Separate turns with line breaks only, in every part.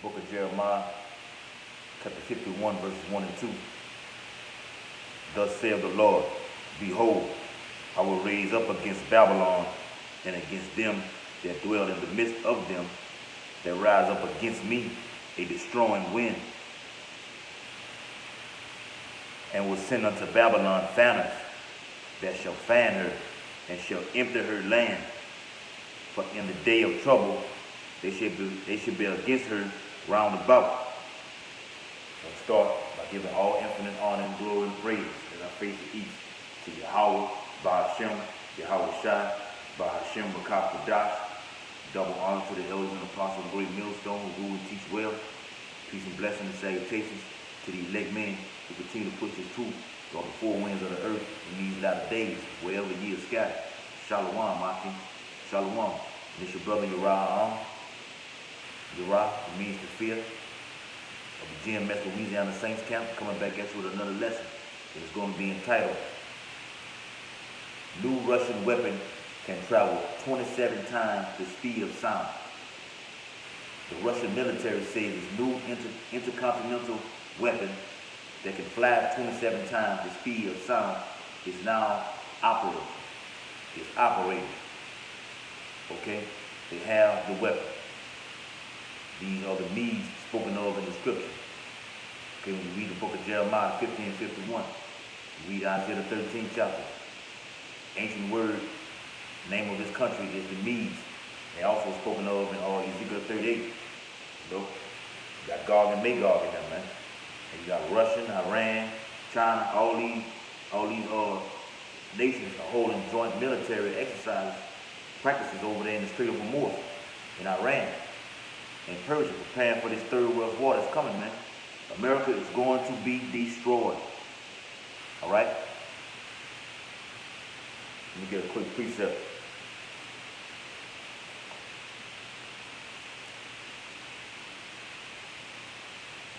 book of Jeremiah, chapter 51, verses 1 and 2. Thus saith the Lord, behold, I will raise up against Babylon and against them that dwell in the midst of them, that rise up against me, a destroying wind, and will send unto Babylon fanners that shall fan her, and shall empty her land. For in the day of trouble they should be against her round about. I'll start by giving all infinite honor and glory and praise as I face the east to Yahweh, Ba'ashem, Yahweh Shai, Ba'ashem, Rakah Kodash. Double honor to the elders and apostles of the great millstone who rule and teach well. Peace and blessing and salutations to the elect men who continue to push this truth through the four winds of the earth in these latter days, wherever ye are scattered. Shalom, Maki. Shalom. And it's your brother Uriah. Uriah, it means to fear, of the GMS Louisiana Saints Camp, coming back at you with another lesson. It's going to be entitled, New Russian Weapon Can Travel 27 times the speed of sound. The Russian military says this new intercontinental weapon that can fly 27 times the speed of sound is now operating. It's operating. Okay? They have the weapon. These are the needs spoken of in the scripture. Okay, when you read the book of Jeremiah 50 and 51, you read Isaiah the 13th chapter. Ancient word, name of this country is the Medes. They also spoken of in Ezekiel 38. You know, you got Gog and Magog in them, man. And you got Russian, Iran, China, all these nations are holding joint military exercises, practices over there in the Strait of Hormuz, in Iran, and Persia, preparing for this third world war that's coming, man. America is going to be destroyed. All right? Let me get a quick precept.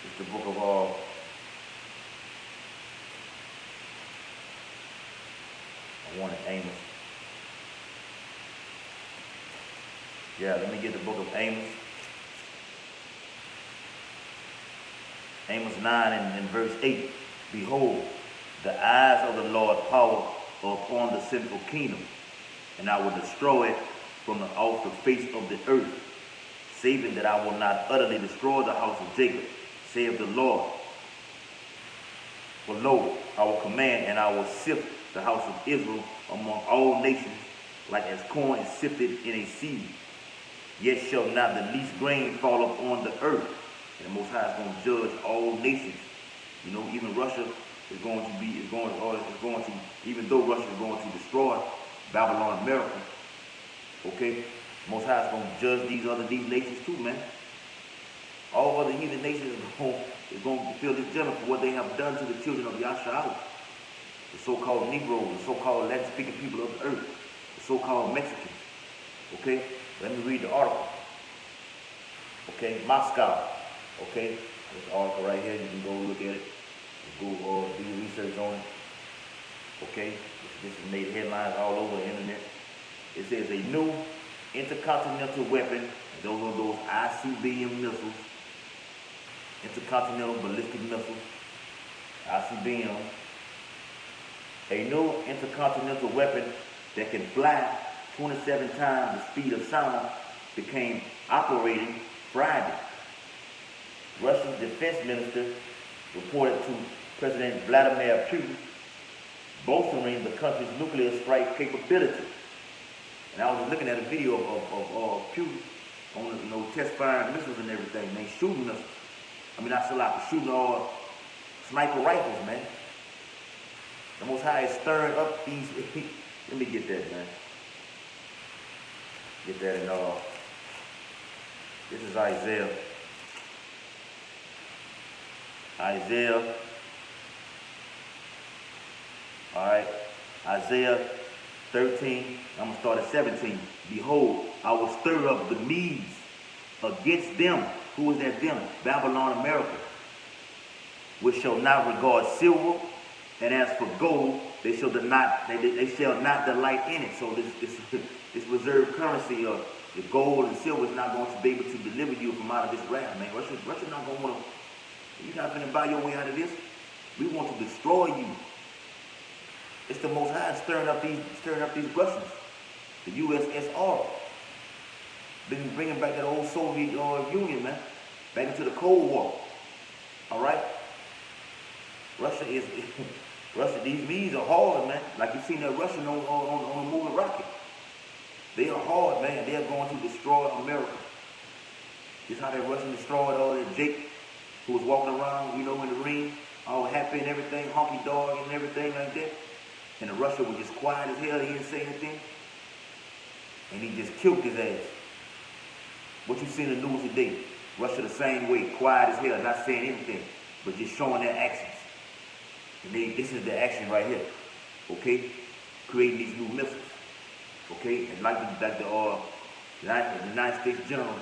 It's the book of I wanted Amos. Yeah, let me get the book of Amos. Amos 9 and verse 8. Behold, the eyes of the Lord power are upon the sinful kingdom, and I will destroy it from off the face of the earth, saving that I will not utterly destroy the house of Jacob, saith the Lord. For lo, I will command, and I will sift the house of Israel among all nations, like as corn is sifted in a sieve. Yet shall not the least grain fall upon the earth. And the Most High is going to judge all nations. You know, even Russia is going to, even though Russia is going to destroy Babylon, America, okay, Most High is going to judge these nations too, man. All other heathen nations is going to feel this judgment for what they have done to the children of Yasha'Allah. The so-called Negroes, the so-called Latin-speaking people of the earth, the so-called Mexicans. Okay, let me read the article. Okay, Moscow. Okay, this article right here, you can go look at it, go do your research on it. Okay, this has made headlines all over the internet. It says a new intercontinental weapon, those are those ICBM missiles, intercontinental ballistic missiles, ICBM. A new intercontinental weapon that can fly 27 times the speed of sound became operating Friday. Russia's defense minister reported to President Vladimir Putin, bolstering the country's nuclear strike capability. And I was looking at a video of Putin on test firing missiles and everything, man, shooting missiles. I mean, shooting all sniper rifles, man. The Most High is stirring up these. Let me get that, man. Get that in this is Isaiah. Isaiah. Alright. Isaiah 13. I'm going to start at 17. Behold, I will stir up the Medes against them. Who is that them? Babylon, America. Which shall not regard silver, and as for gold, they shall not delight in it. So this reserve currency The gold and silver is not going to be able to deliver you from out of this wrath, man. Russia not going to want to. You're not going to buy your way out of this. We want to destroy you. It's the Most High stirring up these Russians. The USSR. Bringing back that old Soviet Union, man. Back into the Cold War. All right? Russia, these Medes are hard, man. Like you've seen that Russian on a moving rocket. They are hard, man. They are going to destroy America. This how that Russian destroyed all that Jake, who was walking around, in the ring, all happy and everything, honky dog and everything like that. And the Russian was just quiet as hell. He didn't say anything. And he just killed his ass. What you see in the news today? Russia the same way, quiet as hell, not saying anything, but just showing their actions. And this is their action right here, okay? Creating these new missiles, okay? And like the United States General,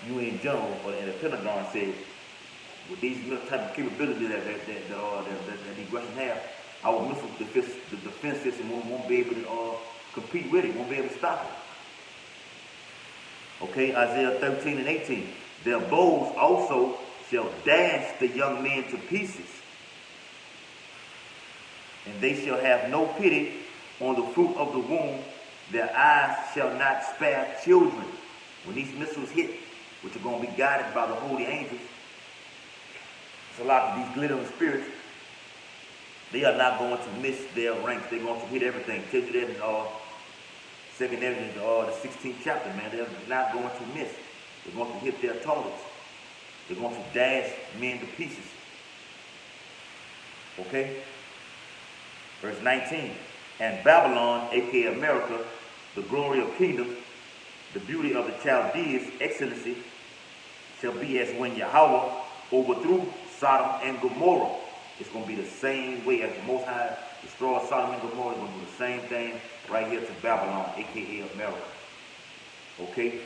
UN General and the Pentagon said, with these type of capabilities that these Russians have, our missile defense system won't be able to compete with it, won't be able to stop it. Okay, Isaiah 13 and 18. Their bows also shall dash the young men to pieces, and they shall have no pity on the fruit of the womb. Their eyes shall not spare children. When these missiles hit, which are going to be guided by the holy angels, it's a lot of these glittering spirits, they are not going to miss their ranks. They're going to hit everything. Tell you that in 2 Ezra, the 16th chapter, man. They're not going to miss. They're going to hit their targets. They're going to dash men to pieces. Okay? Verse 19. And Babylon, aka America, the glory of kingdoms, the beauty of the Chaldees, excellency, shall be as when Yahweh overthrew Sodom and Gomorrah. It's going to be the same way as the Most High destroyed Sodom and Gomorrah. It's going to do the same thing right here to Babylon, aka America. Okay?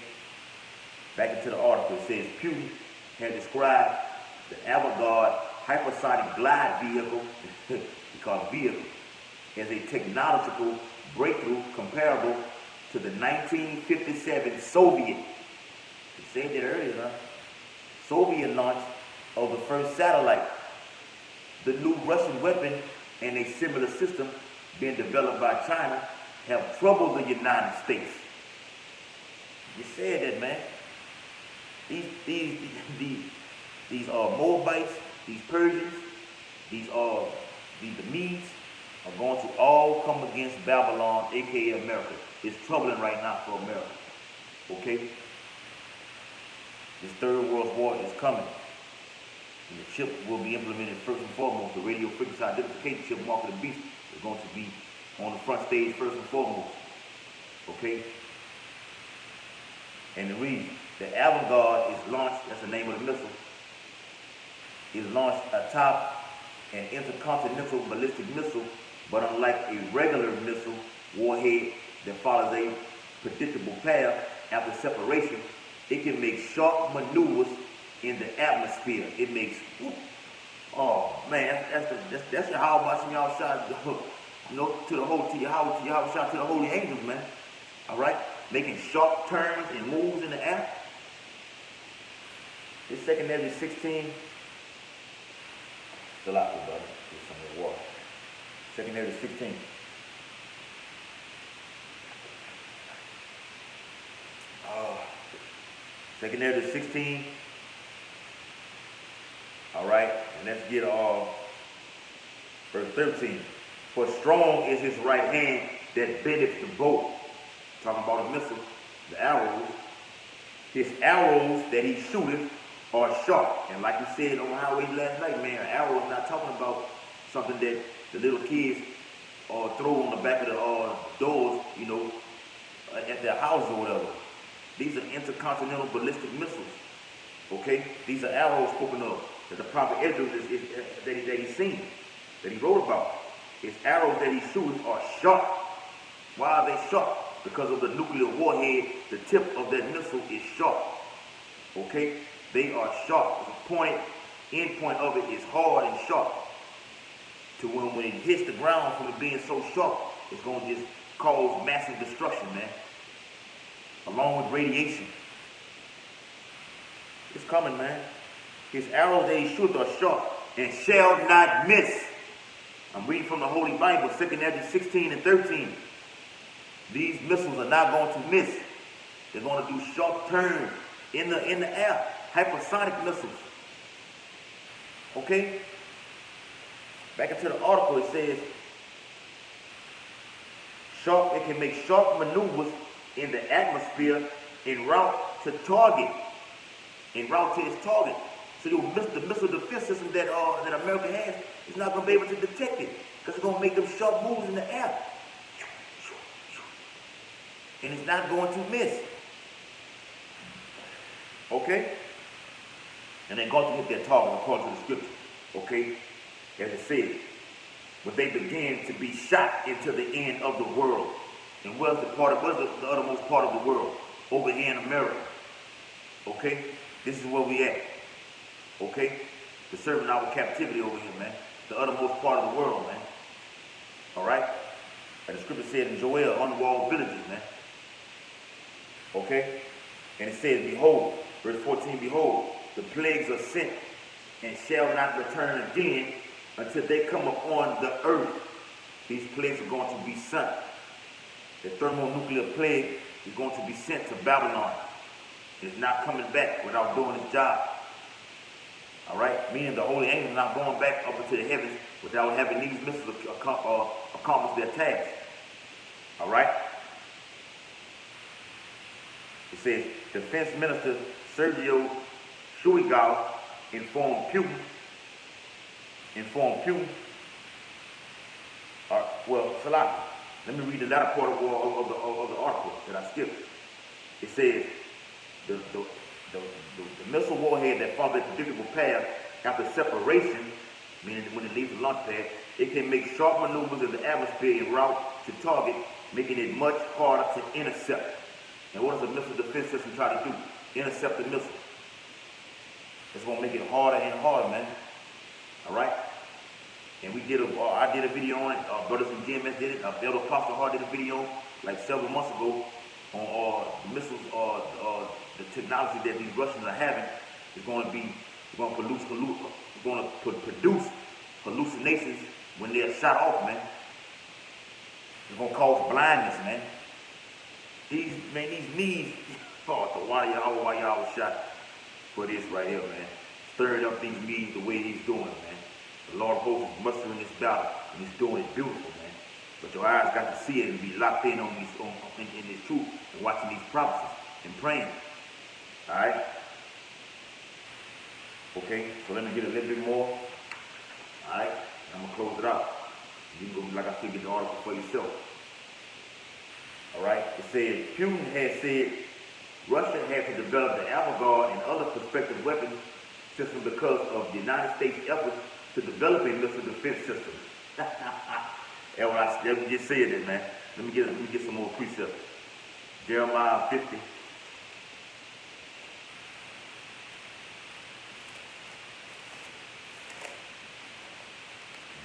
Back into the article, it says Pew had described the Avangard hypersonic glide vehicle, we call it vehicle, as a technological breakthrough comparable to the 1957 Soviet, we said that earlier, huh? Soviet launch of the first satellite. The new Russian weapon and a similar system being developed by China have troubled the United States. You said that, man. These Moabites, these Persians, the Medes are going to all come against Babylon, aka America. It's troubling right now for America. Okay? This third world war is coming. And the chip will be implemented first and foremost. The radio frequency identification chip, mark of the beast, is going to be on the front stage first and foremost. Okay? And the reason, the Avangard is launched, that's the name of the missile, is launched atop an intercontinental ballistic missile, but unlike a regular missile warhead that follows a predictable path after separation, it can make sharp maneuvers in the atmosphere. It makes, oh man, that's how about y'all shot, to the holy angels, man. All right, making sharp turns and moves in the air. This 2 Ezra 16. Still out there, brother. Get some of the water. 2 Ezra 16. Second Ezra 16. All right, and let's get verse 13. For strong is his right hand that bendeth the bow. Talking about a missile, the arrows. His arrows that he shooteth are sharp. And like we said on the highway last night, man, an arrow is not talking about something that the little kids throw on the back of the doors, at their house or whatever. These are intercontinental ballistic missiles. Okay? These are arrows spoken of that the prophet Ezra that he's seen, that he wrote about. His arrows that he shoots are sharp. Why are they sharp? Because of the nuclear warhead, the tip of that missile is sharp. Okay? They are sharp. The end point of it is hard and sharp. To when it hits the ground, from it being so sharp, it's going to just cause massive destruction, man. Along with radiation. It's coming, man. His arrows they shoot are sharp and shall not miss. I'm reading from the Holy Bible, 2 Ezra 16 and 13. These missiles are not going to miss. They're going to do sharp turns in the air. Hypersonic missiles. Okay? Back into the article, it says, it can make sharp maneuvers in the atmosphere en route to target. En route to its target. So the missile defense system that America has is not going to be able to detect it. Because it's going to make them sharp moves in the air. And it's not going to miss. Okay? And they're going to hit their target according to the scripture. Okay? As it says, when they begin to be shot into the end of the world. And where's the uttermost part of the world? Over here in America. Okay? This is where we at. Okay? The serving our captivity over here, man. The uttermost part of the world, man. Alright? And the scripture said in Joel, unwalled villages, man. Okay? And it says, behold, verse 14, behold, the plagues are sent and shall not return again until they come upon the earth. These plagues are going to be sent. The thermonuclear plague is going to be sent to Babylon. It's not coming back without doing its job. Alright? Meaning the holy angels not going back up into the heavens without having these missiles accomplish their task. Alright? It says, Defense Minister Sergio Shoigu informed Putin, Salaki. Let me read the latter part of the article that I skipped. It says, the missile warhead that follows a predictable path after separation, meaning when it leaves the launch pad, it can make sharp maneuvers in the atmosphere en route to target, making it much harder to intercept. And what does a missile defense system try to do? Intercept the missile. It's going to make it harder and harder, man. All right? And I did a video on it. Brothers from GMS did it. Elder Apostle Hart did a video like several months ago on the missiles, the technology that these Russians are having is going to produce hallucinations when they're shot off, man. It's going to cause blindness, man. These knees, why y'all was shot for this right here, man. Stirring up these knees the way he's doing, man. The Lord of hosts is mustering this battle, and he's doing it beautiful, man. But your eyes got to see it and be locked in on in this truth and watching these prophecies and praying. All right? Okay, so let me get a little bit more. All right? I'm going to close it out. You can go, like I said, get the article for yourself. All right? It says, Putin had said Russia had to develop the Avangard and other prospective weapons system because of the United States efforts to develop a missile defense system. Let me just say it, man. Let me get some more precepts. Jeremiah 50.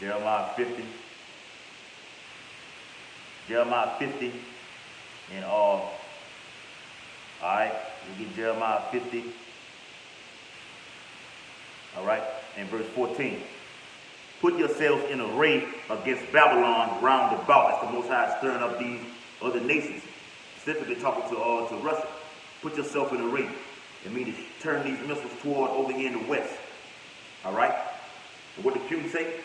Jeremiah 50. Jeremiah 50. And all right, we get Jeremiah 50. All right, and verse 14. Put yourselves in array against Babylon round about. That's the Most High stirring up these other nations, specifically talking to Russia. Put yourself in array. It means to turn these missiles toward over here in the west. All right. And what did Putin say?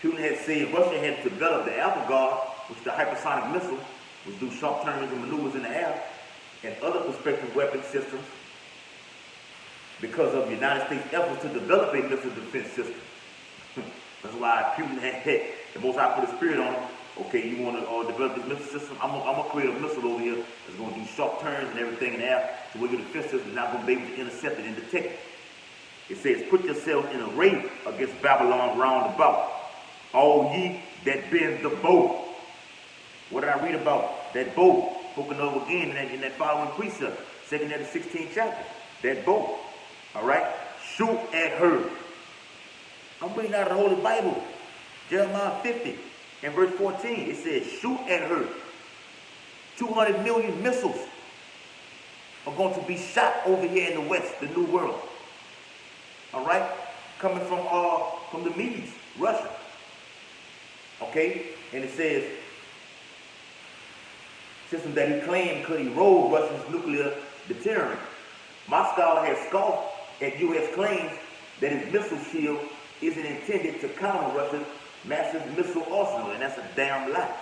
Putin had said Russia had developed the Avangard, which is the hypersonic missile, which do sharp turns and maneuvers in the air, and other prospective weapon systems because of the United States efforts to develop a missile defense system. That's why Putin had the Most High put a spirit on him. Okay, you want to develop this missile system? I'm going to create a missile over here that's going to do sharp turns and everything in the air, so where your defense system is not going to be able to intercept it and detect it. It says, put yourself in array against Babylon round about, all ye that bend the bow. What did I read about? That bow, spoken of again in that following precept, 2 Ezra 16th chapter. That bow, all right? Shoot at her. I'm reading out of the Holy Bible, Jeremiah 50 and verse 14. It says, shoot at her. 200 million missiles are going to be shot over here in the West, the New World. All right? Coming from the Medes, Russia. Okay? And it says, system that he claimed could erode Russia's nuclear deterrent. Moscow has scoffed at U.S. claims that its missile shield isn't intended to counter Russia's massive missile arsenal, and that's a damn lie.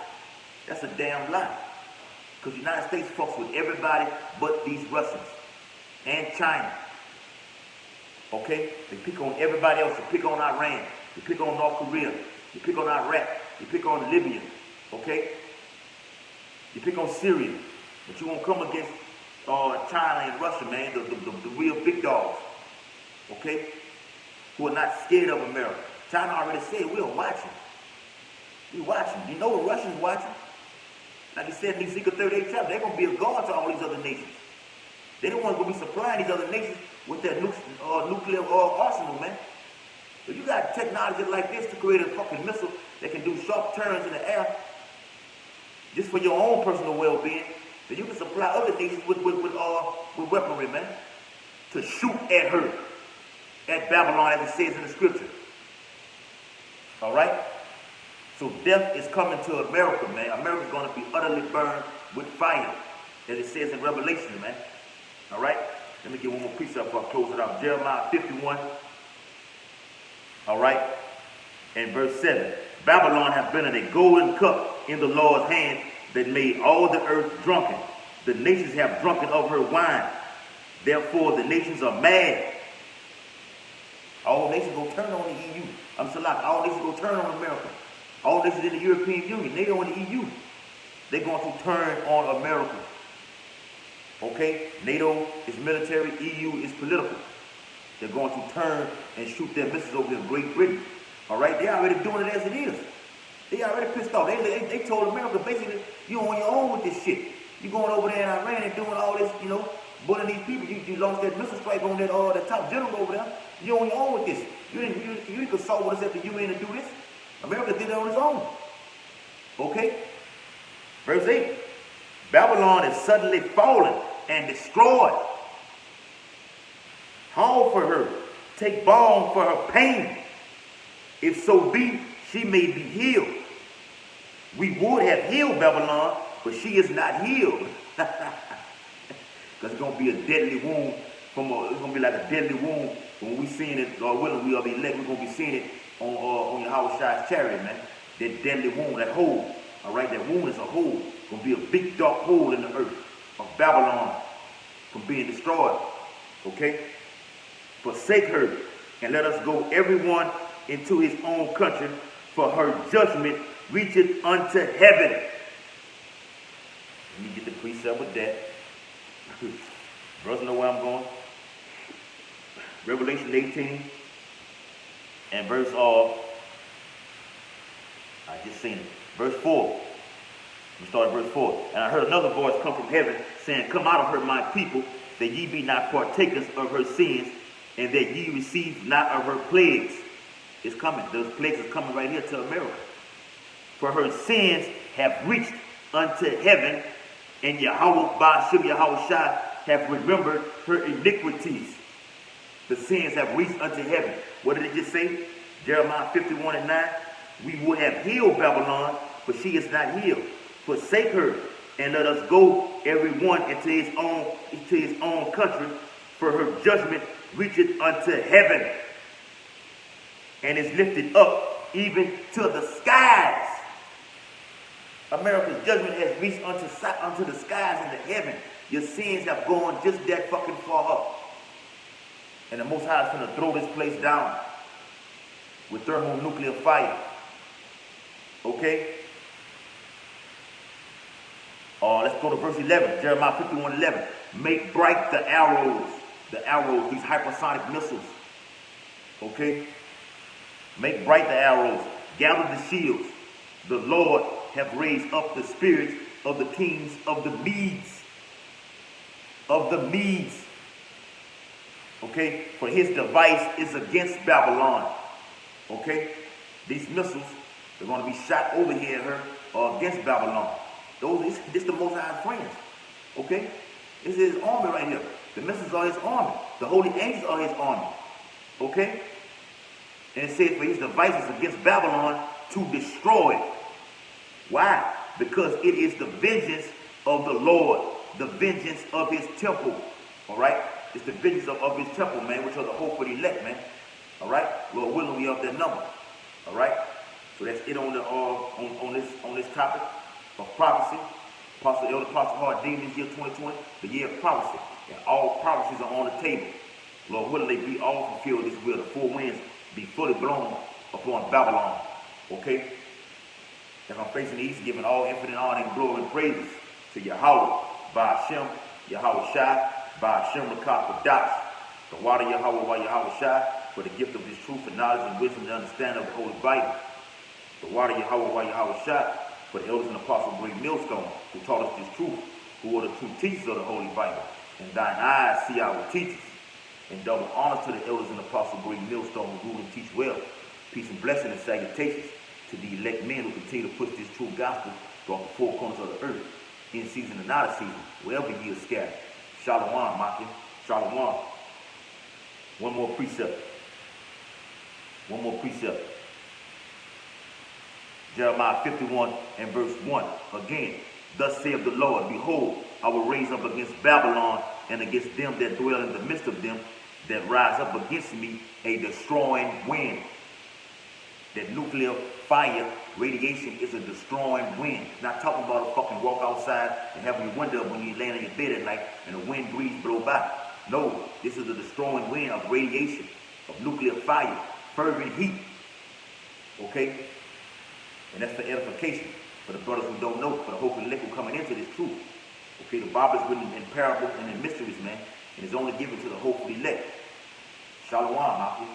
That's a damn lie. Because the United States fucks with everybody but these Russians and China. Okay? They pick on everybody else. They pick on Iran. They pick on North Korea. They pick on Iraq. They pick on Libya. Okay? You pick on Syria. But you won't come against China and Russia, man. The real big dogs. Okay? Who are not scared of America. China already said we're watching. We're watching. You know the Russians watching? Like he said in Ezekiel 38 chapter, they're going to be a guard to all these other nations. They don't want to be supplying these other nations with their nuclear arsenal, man. If you got technology like this to create a fucking missile that can do sharp turns in the air, just for your own personal well-being, then you can supply other nations with weaponry, man, to shoot at her, at Babylon, as it says in the scripture. All right? So death is coming to America, man. America's going to be utterly burned with fire, as it says in Revelation, man. All right? Let me get one more precept before I close it out. Jeremiah 51, all right, and verse 7. Babylon has been in a golden cup in the Lord's hand that made all the earth drunken. The nations have drunken of her wine. Therefore, the nations are mad. All nations will turn on the EU. All nations will turn on America. All nations in the European Union, NATO and the EU, they're going to turn on America. Okay? NATO is military, EU is political. They're going to turn and shoot their missiles over in Great Britain. All right? They're already doing it as it is. They already pissed off. They told America basically, you're on your own with this shit. You're going over there in Iran and doing all this, bullying these people. You launched that missile strike on that the top general over there. You're on your own with this. You didn't consult with us at the UN to do this. America did it on its own. Okay? Verse 8. Babylon is suddenly fallen and destroyed. Howl for her. Take balm for her pain. If so be, she may be healed. We would have healed Babylon, but she is not healed. Because it's going to be a deadly wound. It's going to be like a deadly wound. When we seeing it, Lord willing, we are the elect. We're going to be seeing it on Yahweh Shai's chariot, man. That deadly wound, that hole. All right, that wound is a hole. It's going to be a big dark hole in the earth of Babylon from being destroyed. Okay? Forsake her and let us go everyone into his own country, for her judgment reacheth unto heaven. Let me get the precept with that. Brothers know where I'm going. Revelation 18 and verse I just seen it. Verse 4. We start at verse 4. And I heard another voice come from heaven, saying, Come out of her, my people, that ye be not partakers of her sins, and that ye receive not of her plagues. It's coming. Those plagues are coming right here to America. For her sins have reached unto heaven, and Yahweh Ba'ashem Yahweh Shai have remembered her iniquities. The sins have reached unto heaven. What did it just say? Jeremiah 51 and 9. We would have healed Babylon, but she is not healed. Forsake her, and let us go everyone into his own country, for her judgment reacheth unto heaven, and is lifted up even to the skies. America's judgment has reached unto the skies and the heaven. Your sins have gone just that fucking far up. And the Most High is going to throw this place down with thermonuclear fire. Okay? Let's go to verse 11. Jeremiah 51:11. Make bright the arrows, these hypersonic missiles. Okay? Make bright the arrows. Gather the shields. The Lord have raised up the spirits of the kings of the Medes. Of the Medes. Okay? For his device is against Babylon. Okay? These missiles, they're going to be shot over here at her or against Babylon. This the Most High's friends. Okay? This is his army right here. The messengers are his army. The holy angels are his army. Okay? And it says for his devices against Babylon to destroy it. Why? Because it is the vengeance of the Lord, the vengeance of his temple. All right? It's the vengeance of his temple, man, which are the hope for the elect, man. All right? Lord willing, we up that number. All right? So that's it on the on this topic of prophecy. Elder Apostle Hardin this year 2020, the year of prophecy. And all prophecies are on the table. Lord willing, they be all fulfilled this will. The four winds be fully blown upon Babylon. Okay? As I'm facing the east, giving all infinite honor and glory and praises to Yahweh, by Hashem, Yahweh Shai, by Hashem Rakah the water Yahweh, by Yahweh Shai, for the gift of his truth and knowledge and wisdom and understanding of the Holy Bible. The water Yahweh, by Yahweh Shai, for the elders and apostles of Great Millstone, who taught us this truth, who are the true teachers of the Holy Bible. And thine eyes see our teachers. And double honor to the elders and apostles of Great Millstone, who rule and teach well. Peace and blessing and salutations to the elect men who continue to push this true gospel throughout the four corners of the earth, in season and out of season, wherever ye are scattered. Shalom, Maki. Shalom. One more precept. Jeremiah 51 and verse 1. Again, thus saith the Lord, behold, I will raise up against Babylon and against them that dwell in the midst of them that rise up against me a destroying wind. That nuclear fire radiation is a destroying wind. Not talking about a fucking walk outside and having your window up when you lay in your bed at night and the wind breeze blow by. No, this is a destroying wind of radiation, of nuclear fire, fervent heat. Okay? And that's for edification, for the brothers who don't know, for the hopeful elect who coming into this truth. Okay, the Bible is written in parables and in mysteries, man, and it's only given to the hopeful elect. Shalom, Maki.